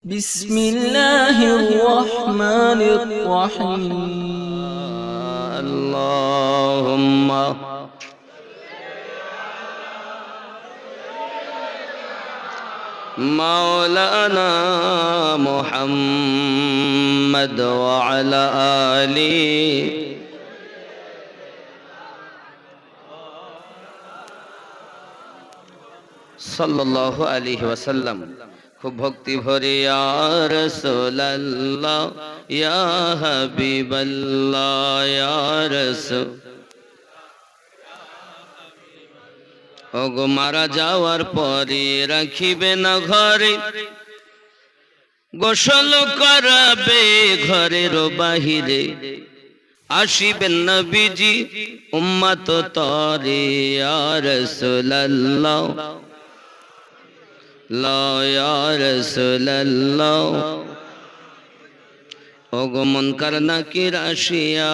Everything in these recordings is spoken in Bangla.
بسم الله الرحمن الرحيم اللهم مولانا محمد وعلى آله সাল্লাল্লাহু আলাইহি ওয়াসাল্লাম। খুব ভক্তি ভরে ইয়া রাসূলুল্লাহ ইয়া হাবিবাল্লাহ ইয়া রাসূল। ওগো মারা যাওয়ার পরে রাখিবে না ঘরে, গোসল করাবে ঘরের বাহিরে, আসিবেন নবীজি উম্মত তরে ইয়া রাসূলুল্লাহ ইয়া রাসূলুল্লাহ। ওগো মুনকার নাকির আসিয়া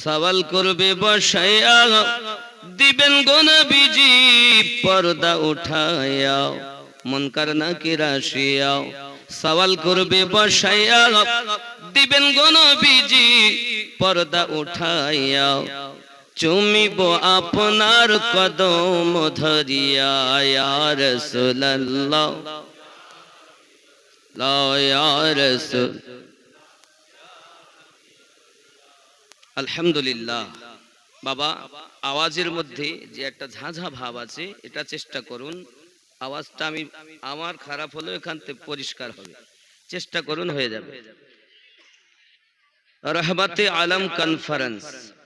সওয়াল করবে বসাইয়া, দিবেন গো নবীজি পর্দা উঠাইয়া। মুনকার নাকির আসিয়া সওয়াল করবে বসাইয়া, দিবেন গো নবীজি পর্দা উঠাইয়া। চুমিব আপনার কদম ধরিয়া ইয়া রাসূলুল্লাহ ইয়া রাসূল। আলহামদুলিল্লাহ। বাবা, আওয়াজের মধ্যে যে একটা ঝাঁঝা ভাব আছে, এটা চেষ্টা করুন। আওয়াজটা আমার খারাপ হলেও এখান থেকে পরিষ্কার হবে, চেষ্টা করুন, হয়ে যাবে। রহমতে আলম কনফারেন্স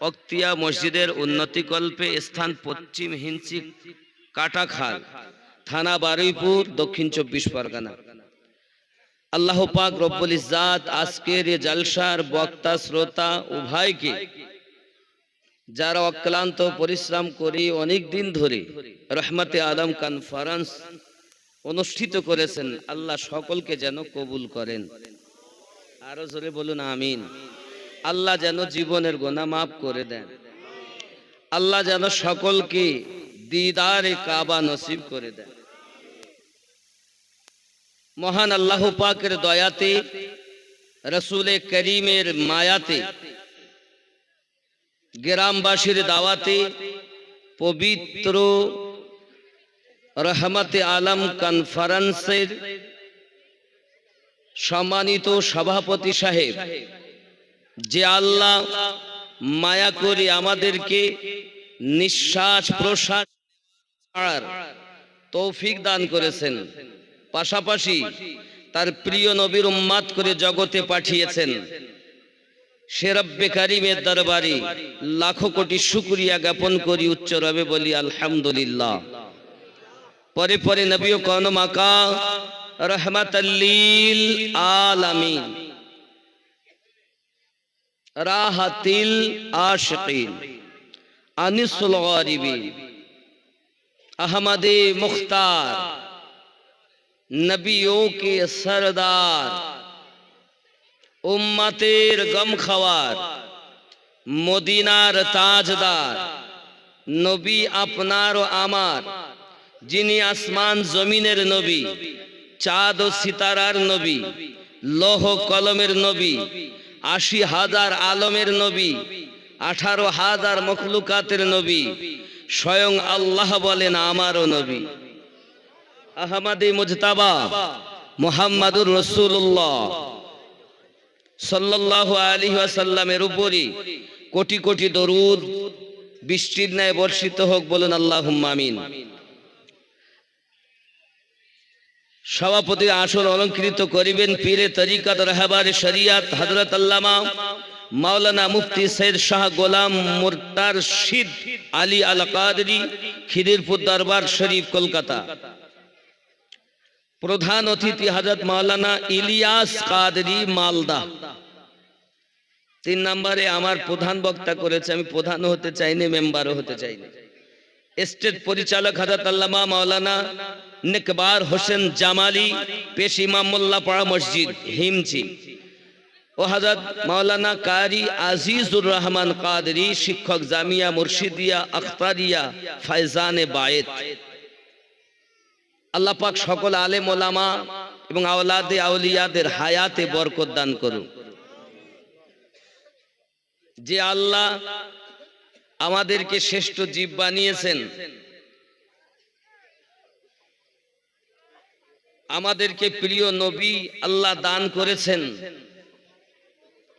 অক্তিয়া মসজিদের উন্নতিকল্পে, স্থান পশ্চিম হিঞ্চি কাটাখাল, থানা বারুইপুর, দক্ষিণ 24 পরগনা। আল্লাহ পাক রব্বুল ইজ্জাত আজকের এই জলসার বক্তা শ্রোতা উভয়কে, যারা অক্লান্ত পরিশ্রম করে অনেক দিন ধরে রহমতে আলম কনফারেন্স অনুষ্ঠিত করেছেন, আল্লাহ সকলকে যেন কবুল করেন। আরো জোরে বলুন আমিন। আল্লাহ যেন জীবনের গুনাহ মাফ করে দেন। আল্লাহ যেন সকলকে দিদারে কাবা নসিব করে দেন। মহান আল্লাহ পাকের দয়াতে, রসুল করিমের মায়াতে, গ্রামবাসীর দাওয়াতে, পবিত্র রহমতে আলম কনফারেন্সের সম্মানিত সভাপতি সাহেব, যে আল্লাহ মায়া করে আমাদেরকে নিঃশ্বাস প্রশ্বাস ছাড়ার তৌফিক দান করেছেন, পাশাপাশি তার প্রিয় নবীর উম্মাত করে জগতে পাঠিয়েছেন, সে রব্বে কারিমের দরবারে লাখো কোটি শুকরিয়া জ্ঞাপন করি, উচ্চ রবে বলি আলহামদুলিল্লাহ। পরে পরে নবী ও কোন মাকা রহমাতাল লিল আলামিন, রাহাতিল আশিকিন, আনিসুল গারিবিন, अहमदे मुख्तार, नबियों के सरदार, उम्मतेर गम खवार, मदीनार ताजदार, नबी आपनार ও আমার, যিনি আসমান জমিনের নবী, চাঁদ ও সিতারার নবী, লৌহ কলমের নবী, ৮০,০০০ আলমের নবী, ১৮,০০০ মখলুকাতের নবী, স্বয়ং আল্লাহ বলেন আমারও নবী। আহমদে মুজতাবা মুহাম্মাদুর রাসূলুল্লাহ সাল্লাল্লাহু আলাইহি ওয়াসাল্লামের উপরে কোটি কোটি দরুদ বৃষ্টির ন্যায় বর্ষিত হোক, বলুন আল্লাহুম্মা আমিন। সভাপতি আসন অলঙ্কৃত করিবেন পীরে তরিকত রাহবারে শরিয়ত হযরত আল্লামা মাওলানা মুফতি সৈয়দ শাহ গোলাম মুর্তারশিদ আলী আল কাদরি, খিদিরপুর দরবার শরীফ, কলকাতা। প্রধান অতিথি হযরত মাওলানা ইলিয়াস কাদরি, মালদা। 3 নম্বরে আমার প্রধান বক্তা করেছে, আমি প্রধানও হতে চাইনি, মেম্বারও হতে চাইনি। স্টেট পরিচালক হযরত আল্লামা মাওলানা নেকবার হোসেন জামালি, পেশ ইমাম মোল্লাপাড়া মসজিদ, হিমচি। ও হযরত মাওলানা কারি আজিজুর রহমান কাদরি, শিক্ষক, জামিয়া মুর্শিদিয়া আখতারিয়া ফায়জানে বায়েত। আল্লাহ পাক সকল আলেম ওলামা এবং আওলাদে আউলিয়াদের হায়াতে বরকত দান করুন। যে আল্লাহ আমাদেরকে শ্রেষ্ঠ জীব বানিয়েছেন, আমাদেরকে প্রিয় নবী আল্লাহ দান করেছেন,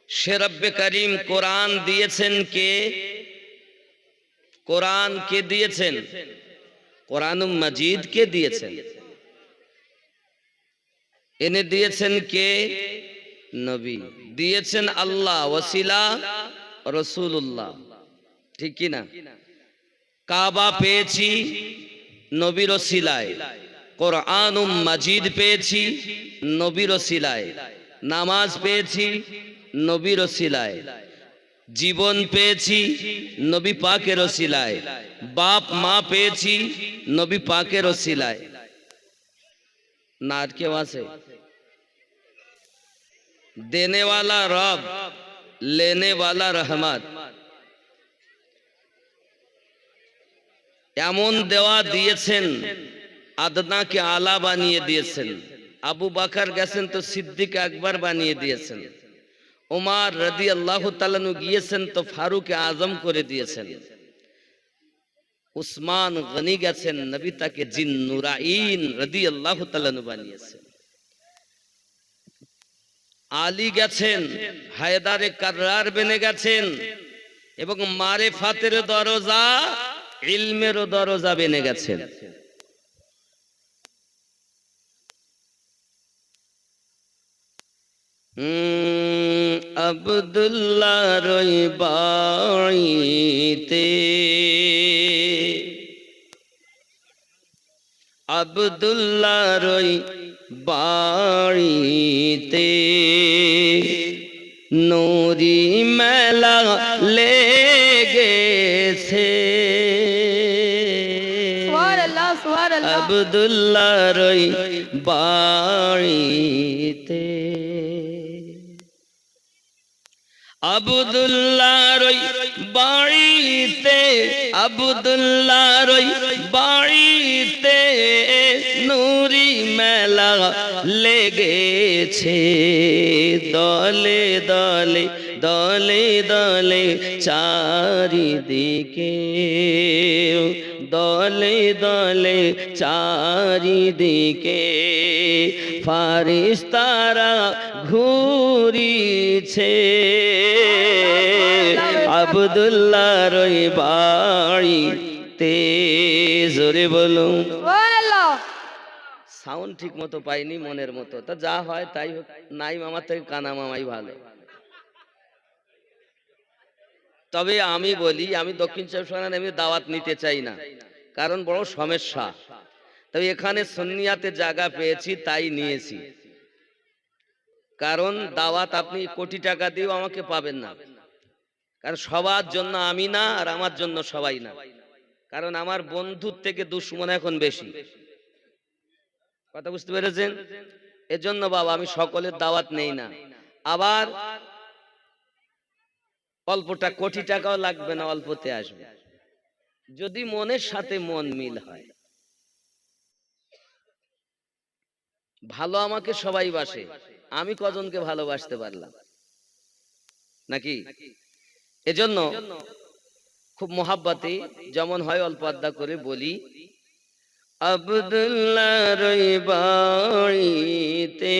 সে রব্বে করিম কোরআন দিয়েছেন কে? কোরআন কে দিয়েছেন? কোরআনুল মাজিদ কে দিয়েছেন? এনে দিয়েছেন কে? নবী দিয়েছেন আল্লাহ, ওসিলা রাসূলুল্লাহ, ঠিক কি না? কাবা পেয়েছি নবীর ওসিলায়, কোরআনুল মাজিদ পেয়েছি নবীর ওসিলায়, নামাজ পেয়েছি নবীর ওসিলায়, জীবন পেয়েছি নবী পাকের ওসিলায়, বাপ মা পেয়েছি নবী পাকের ওসিলায়। না আর কেউ আছে? দেনে वाला রব, लेने वाला रहमत। এমন দেওয়া দিয়েছেন, আদনাকে আলা বানিয়ে দিয়েছেন। আবু বকর গেছেন তো সিদ্দিক আকবর বানিয়ে দিয়েছেন। ওমর রাদিয়াল্লাহু তাআলা নু গিয়েছেন তো ফারুক আজম করে দিয়েছেন। উসমান গনি গেছেন, নবী তাকে জিন্নুরাইন রাদিয়াল্লাহু তাআলা নু বানিয়েছেন। আলী গেছেন, হায়দারে কাররার বনে গেছেন এবং মারিফাতের দরজা, ইলমের দরজা বনে গেছেন। আব্দুল্লাহ রই বাড়িতে, আব্দুল্লাহ রই বাড়িতে নুরি মেলা লেগেছে। সুবহানাল্লাহ, সুবহানাল্লাহ। আব্দুল্লাহ রই বাড়িতে, আব্দুল্লাহ রই বাড়িতে, আব্দুল্লাহ রই বাড়িতে নুরি মেলা লেগেছে। দলে দলে দলে দলে চারিদিকে, দলে দলে চারিদিকে ফারিস্তারা ঘুরিছে। আব্দুল্লাহ রই বাড়িতে, জোরে বলুন সুবহানাল্লাহ। সাউন্ড ঠিক মতো পাইনি, মনের মতো তা যা হয় তাই হোক। নাই মামার থেকে কানা মামাই ভালো। তবে আমি বলি, আমি দক্ষিণ চব্বিশ পরগনায় আমি দাওয়াত নিতে চাই না, কারণ বড় সমস্যা। তবে এখানে সুন্নিয়াতে জায়গা পেয়েছি তাই নিয়েছি। কারণ দাওয়াত আপনি কোটি টাকা দিয়েও আমাকে পাবেন না, কারণ সবার জন্য আমি না, আর আমার জন্য সবাই না। কারণ আমার বন্ধুর থেকে দুশ্মন এখন বেশি। কথা বুঝতে পেরেছেন? এজন্য বাবা আমি সকলের দাওয়াত নেই না। আবার অল্পটা কোটি টাকাও লাগবে না, অল্পতে আসবে যদি মনের সাথে মন মিল হয়। ভালো আমাকে সবাই বাসে, আমি কজনকে ভালোবাসতে পারলাম নাকি? এজন্য খুব মোহাব্বতে যেমন হয় অল্প আড্ডা করে বলি। আব্দুল্লাহ রই বাড়িতে,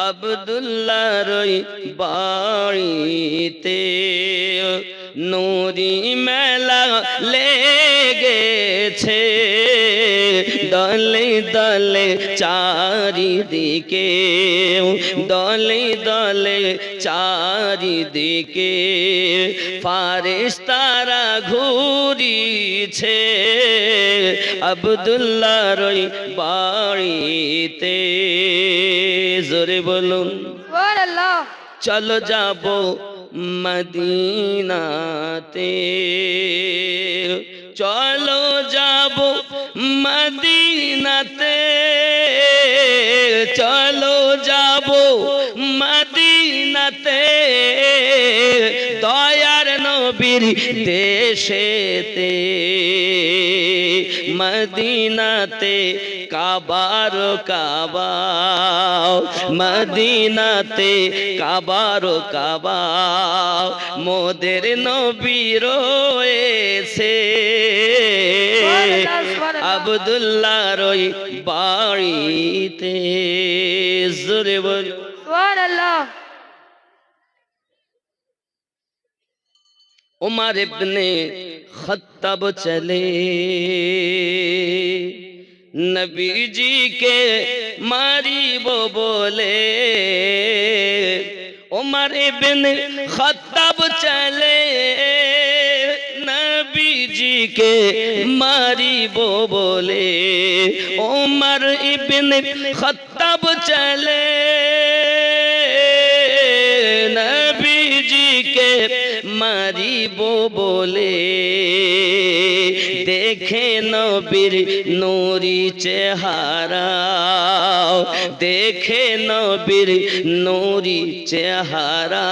আব্দুল্লাহ রই বাড়িতে নুরি মেলা লেগেছে। দলে দলে চারিদিকে, দলে দলে চারিদিকে ফারিস্তারা ঘুরিছে। আব্দুল্লাহ রই বাড়িতে, জোরে বলুন সুবহানাল্লাহ। চলো যাব মদিনাতে, চলো যাব মদিনাতে, চলো যাব মদিনাতে দয়ার নবীর দেশেতে। মদিনাতে কাবার কাবা মদিনাতে কাবার কাবা মোদের নবী রয়েছে আব্দুল্লাহর ওই বাড়িতে জোরে বল সুবহানাল্লাহ। उमर इब्ने खत्ताब चले नबी जी के मारी वो बोले उमर इब्ने खत्ताब चले नबी जी के मारी वो बोले उमर इब्ने खत्ताब चले नबी जी के মারিবো বলে দেখে নবীর নূরি চেহারা দেখে নবীর নূরি চেহারা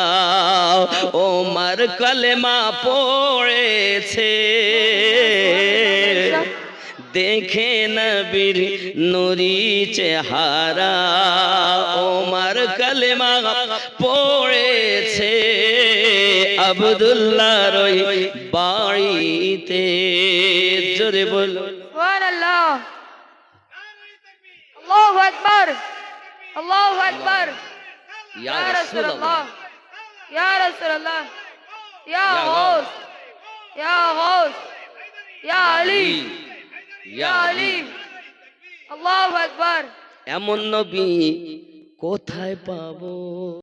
ওমর কলেমা পড়েছে দেখে নবীর নূরি চেহারা ওমর কলেমা পড়েছে আব্দুল্লাহর ওই বাড়িতে জোরে বল সুবহানাল্লাহ। আল্লাহু আকবার, আল্লাহু আকবার। ইয়া ইয়া রাসূলুল্লাহ, রাসূলুল্লাহ, ইয়া রাসূলুল্লাহ, ইয়া গাউস, ইয়া গাউস, ইয়া আলী, ইয়া আলী। আল্লাহু আকবার। এমন নবী কোথায় পাবো?